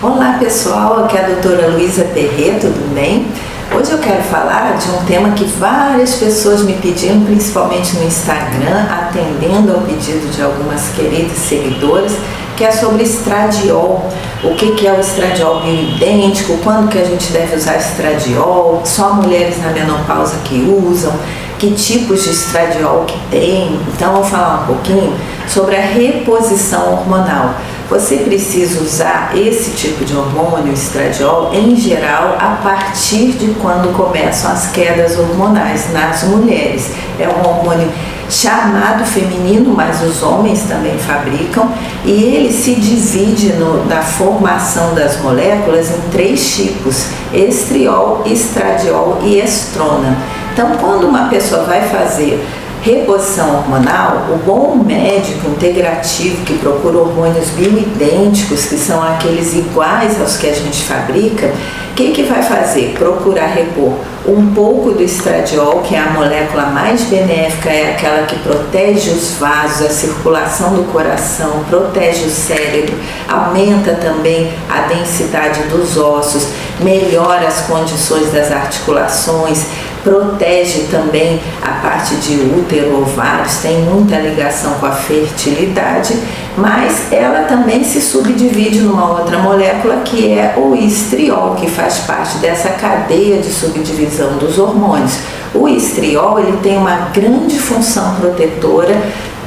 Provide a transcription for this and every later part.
Olá pessoal, aqui é a doutora Luísa Perret, tudo bem? Hoje eu quero falar de um tema que várias pessoas me pediram, principalmente no Instagram, atendendo ao pedido de algumas queridas seguidoras, que é sobre estradiol. O que é o estradiol bioidêntico, quando que a gente deve usar estradiol, só mulheres na menopausa que usam, que tipos de estradiol que tem. Então eu vou falar um pouquinho sobre a reposição hormonal. Você precisa usar esse tipo de hormônio, estradiol, em geral, a partir de quando começam as quedas hormonais nas mulheres. É um hormônio chamado feminino, mas os homens também fabricam, e ele se divide na formação das moléculas em 3 tipos: estriol, estradiol e estrona. Então, quando uma pessoa vai fazer reposição hormonal, o bom médico integrativo que procura hormônios bioidênticos, que são aqueles iguais aos que a gente fabrica, o que vai fazer? Procurar repor um pouco do estradiol, que é a molécula mais benéfica, é aquela que protege os vasos, a circulação do coração, protege o cérebro, aumenta também a densidade dos ossos, melhora as condições das articulações, protege também a parte de útero, ovários, tem muita ligação com a fertilidade, mas ela também se subdivide numa outra molécula que é o estriol, que faz parte dessa cadeia de subdivisão dos hormônios. O estriol, ele tem uma grande função protetora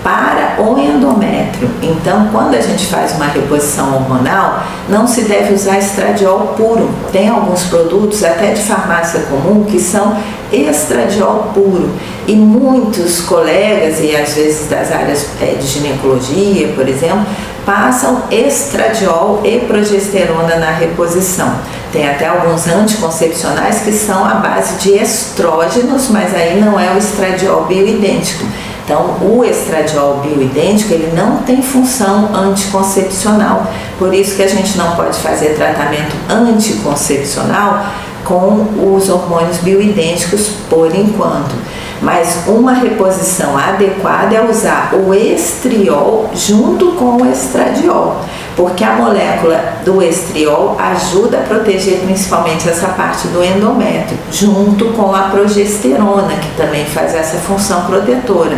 para o endométrio. Então, quando a gente faz uma reposição hormonal, não se deve usar estradiol puro. Tem alguns produtos, até de farmácia comum, que são estradiol puro. E muitos colegas, e às vezes das áreas de ginecologia, por exemplo, passam estradiol e progesterona na reposição. Tem até alguns anticoncepcionais que são à base de estrógenos, mas aí não é o estradiol bioidêntico. Então, o estradiol bioidêntico, ele não tem função anticoncepcional, por isso que a gente não pode fazer tratamento anticoncepcional com os hormônios bioidênticos por enquanto. Mas uma reposição adequada é usar o estriol junto com o estradiol, porque a molécula do estriol ajuda a proteger principalmente essa parte do endométrio, junto com a progesterona, que também faz essa função protetora.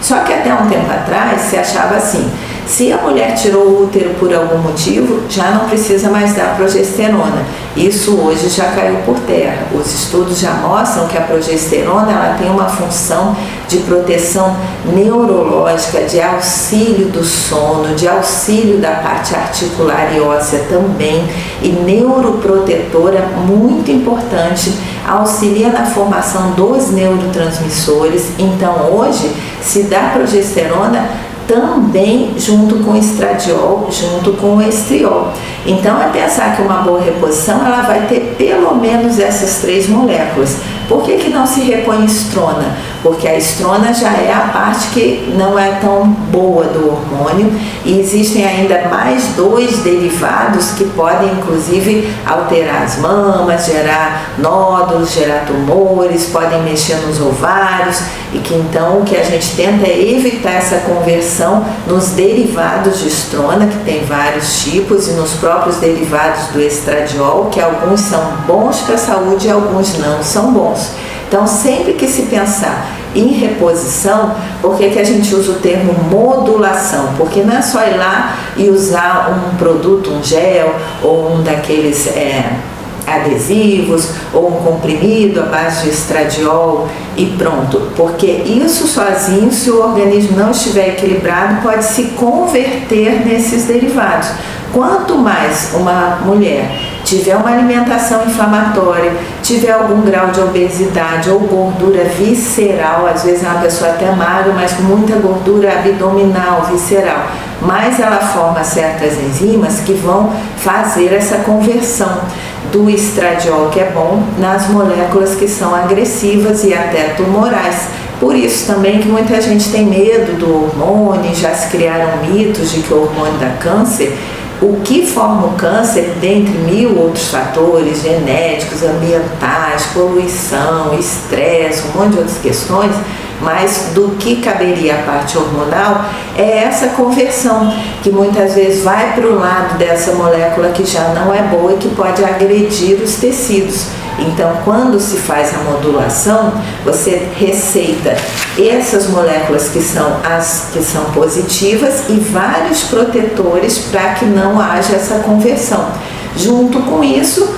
Só que até um tempo atrás se achava assim: se a mulher tirou o útero por algum motivo, já não precisa mais dar progesterona. Isso hoje já caiu por terra. Os estudos já mostram que a progesterona ela tem uma função de proteção neurológica, de auxílio do sono, de auxílio da parte articular e óssea também, e neuroprotetora muito importante, auxilia na formação dos neurotransmissores. Então hoje se dá progesterona também junto com o estradiol, junto com o estriol. Então é pensar que uma boa reposição ela vai ter pelo menos essas 3 moléculas. Por que não se repõe estrona? Porque a estrona já é a parte que não é tão boa do hormônio, e existem ainda mais 2 derivados que podem inclusive alterar as mamas, gerar nódulos, gerar tumores, podem mexer nos ovários, e que então o que a gente tenta é evitar essa conversão nos derivados de estrona, que tem vários tipos, e nos próprios derivados do estradiol, que alguns são bons para a saúde e alguns não são bons. Então, sempre que se pensar em reposição, por que a gente usa o termo modulação? Porque não é só ir lá e usar um produto, um gel ou um daqueles adesivos ou um comprimido à base de estradiol e pronto, porque isso sozinho, se o organismo não estiver equilibrado, pode se converter nesses derivados. Quanto mais uma mulher tiver uma alimentação inflamatória, tiver algum grau de obesidade ou gordura visceral, às vezes é uma pessoa até magra, mas com muita gordura abdominal, visceral, mas ela forma certas enzimas que vão fazer essa conversão do estradiol, que é bom, nas moléculas que são agressivas e até tumorais. Por isso também que muita gente tem medo do hormônio, já se criaram mitos de que o hormônio dá câncer. O que forma o câncer, dentre 1000 outros fatores, genéticos, ambientais, poluição, estresse, um monte de outras questões, mas do que caberia a parte hormonal é essa conversão, que muitas vezes vai para o lado dessa molécula que já não é boa e que pode agredir os tecidos. Então, quando se faz a modulação, você receita essas moléculas que são as que são positivas e vários protetores para que não haja essa conversão. Junto com isso,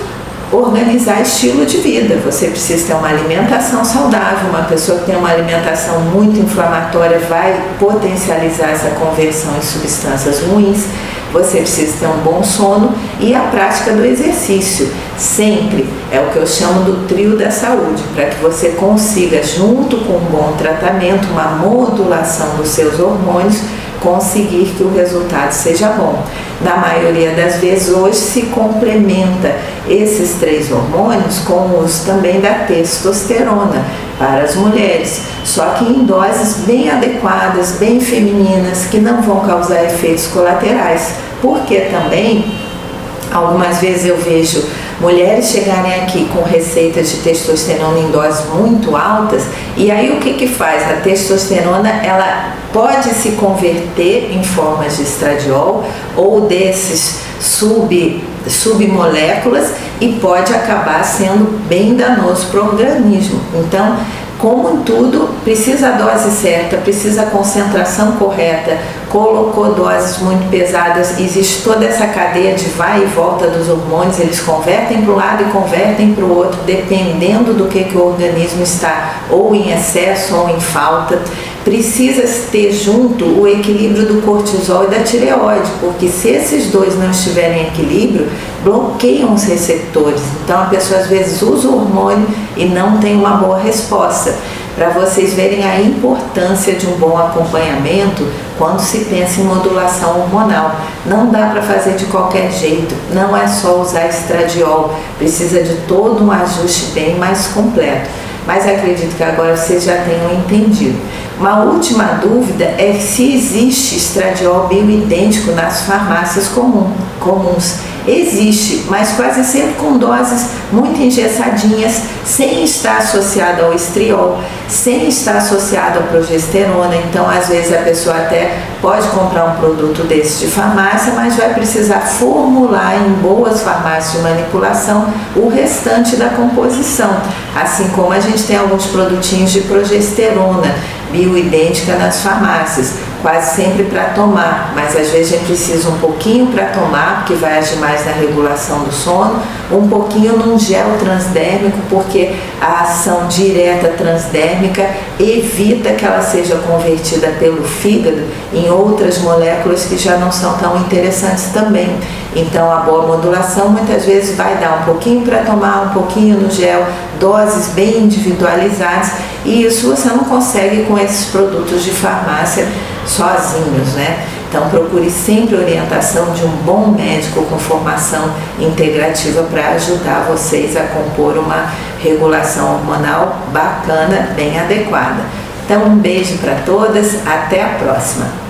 organizar estilo de vida. Você precisa ter uma alimentação saudável. Uma pessoa que tem uma alimentação muito inflamatória vai potencializar essa conversão em substâncias ruins. Você precisa ter um bom sono e a prática do exercício. Sempre é o que eu chamo do trio da saúde, para que você consiga, junto com um bom tratamento, uma modulação dos seus hormônios, conseguir que o resultado seja bom. Na maioria das vezes, hoje se complementa esses 3 hormônios com o uso também da testosterona para as mulheres, só que em doses bem adequadas, bem femininas, que não vão causar efeitos colaterais, porque também algumas vezes eu vejo mulheres chegarem aqui com receitas de testosterona em doses muito altas, e aí o que faz? A testosterona, ela pode se converter em formas de estradiol ou desses submoléculas e pode acabar sendo bem danoso para o organismo. Então, como em tudo, precisa a dose certa, precisa a concentração correta. Colocou doses muito pesadas, existe toda essa cadeia de vai e volta dos hormônios, eles convertem para um lado e convertem para o outro, dependendo do que o organismo está ou em excesso ou em falta. Precisa ter junto o equilíbrio do cortisol e da tireoide, porque se esses dois não estiverem em equilíbrio, bloqueiam os receptores. Então a pessoa às vezes usa o hormônio e não tem uma boa resposta. Para vocês verem a importância de um bom acompanhamento quando se pensa em modulação hormonal. Não dá para fazer de qualquer jeito, não é só usar estradiol, precisa de todo um ajuste bem mais completo. Mas acredito que agora vocês já tenham entendido. Uma última dúvida é se existe estradiol bioidêntico nas farmácias comuns. Existe, mas quase sempre com doses muito engessadinhas, sem estar associado ao estriol, sem estar associado à progesterona. Então, às vezes, a pessoa até pode comprar um produto desse de farmácia, mas vai precisar formular em boas farmácias de manipulação o restante da composição. Assim como a gente tem alguns produtinhos de progesterona bioidêntica nas farmácias, quase sempre para tomar, mas às vezes a gente precisa um pouquinho para tomar, porque vai agir mais na regulação do sono, um pouquinho num gel transdérmico, porque a ação direta transdérmica evita que ela seja convertida pelo fígado em outras moléculas que já não são tão interessantes também. Então a boa modulação muitas vezes vai dar um pouquinho para tomar, um pouquinho no gel, doses bem individualizadas, e isso você não consegue com esses produtos de farmácia sozinhos, né? Então procure sempre a orientação de um bom médico com formação integrativa para ajudar vocês a compor uma regulação hormonal bacana, bem adequada. Então um beijo para todas, até a próxima!